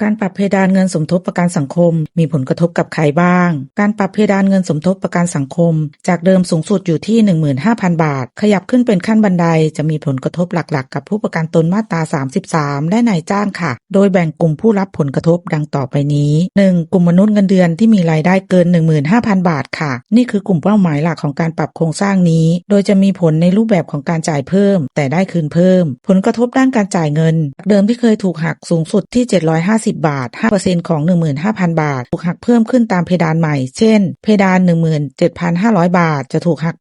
การปรับเพดานเงินสมทบประกันสังคมมีผลกระทบกับใครบ้าง การปรับเพดานเงินสมทบประกันสังคมจากเดิมสูงสุดอยู่ที่ 15,000 บาทขยับขึ้นเป็นขั้นบันไดจะมีผลกระทบหลักๆกับผู้ประกันตนมาตรา 33 และนายจ้างค่ะ โดยแบ่งกลุ่มผู้รับผลกระทบดังต่อไปนี้ 1. กลุ่มมนุษย์เงินเดือนที่มีรายได้เกิน 15,000 บาทค่ะนี่คือกลุ่มเป้าหมายหลักของการปรับโครงสร้างนี้โดยจะมีผลในรูปแบบของการจ่ายเพิ่มแต่ได้คืนเพิ่มผลกระทบด้านการจ่ายเงินเดิมที่เคยถูกหักสูงสุดที่750 บาท 5% ของ 15,000 บาทถูกหักเพิ่มขึ้นตามเพดานใหม่เช่นเพดาน 17,500 บาทจะถูกหัก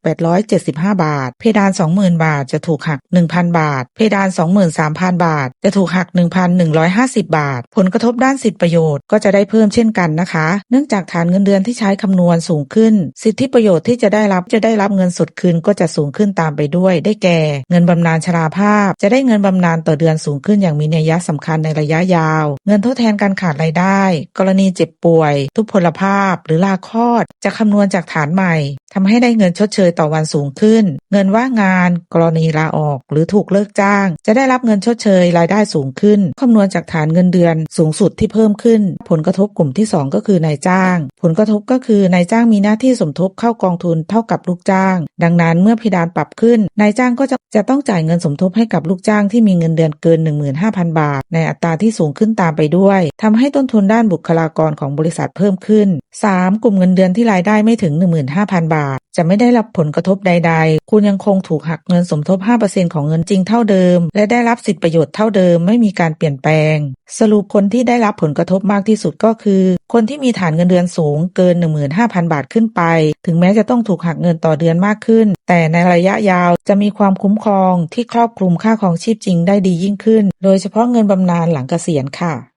875 บาทเพดาน 20,000 บาทจะถูกหัก 1,000 บาทเพดาน 23,000 บาทจะถูกหัก 1,150 บาทผลกระทบด้านสิทธิประโยชน์ก็จะได้เพิ่มเช่นกันนะคะเนื่องจากฐานเงินเดือนที่ใช้คำนวณสูงขึ้นสิทธิประโยชน์ที่จะได้รับเงินสดคืนก็จะสูงขึ้นตามไปด้วยได้แก่เงินบำนาญชราภาพจะได้เงินบำนาญต่อเดือนสูงขึ้นอย่างมีนัยสำคัญในระยะยาวเงินทดแทนการขาดรายได้กรณีเจ็บป่วยทุพพลภาพหรือลาคลอดจะคำนวณจากฐานใหม่ทำให้ได้เงินชดเชยต่อวันสูงขึ้นเงินว่างงานกรณีลาออกหรือถูกเลิกจ้างจะได้รับเงินชดเชยรายได้สูงขึ้นคำนวณจากฐานเงินเดือนสูงสุดที่เพิ่มขึ้นผลกระทบกลุ่มที่2ก็คือนายจ้างผลกระทบก็คือนายจ้างมีหน้าที่สมทบเข้ากองทุนเท่ากับลูกจ้างดังนั้นเมื่อเพดานปรับขึ้นนายจ้างก็จะต้องจ่ายเงินสมทบให้กับลูกจ้างที่มีเงินเดือนเกิน 15,000 บาทในอัตราที่สูงขึ้นตามไปด้วยทำให้ต้นทุนด้านบุคลากรของบริษัทเพิ่มขึ้น 3. กลุ่มเงินเดือนที่รายได้ไม่ถึง 15,000 บาทจะไม่ได้รับผลกระทบใดๆคุณยังคงถูกหักเงินสมทบ 5% ของเงินจริงเท่าเดิมและได้รับสิทธิประโยชน์เท่าเดิมไม่มีการเปลี่ยนแปลงสรุปคนที่ได้รับผลกระทบมากที่สุดก็คือคนที่มีฐานเงินเดือนสูงเกิน 15,000 บาทขึ้นไปถึงแม้จะต้องถูกหักเงินต่อเดือนมากขึ้นแต่ในระยะยาวจะมีความคุ้มครองที่ครอบคลุมค่าครองชีพจริงได้ดียิ่งขึ้นโดยเฉพาะเงินบำนาญหลังเกษียณค่ะ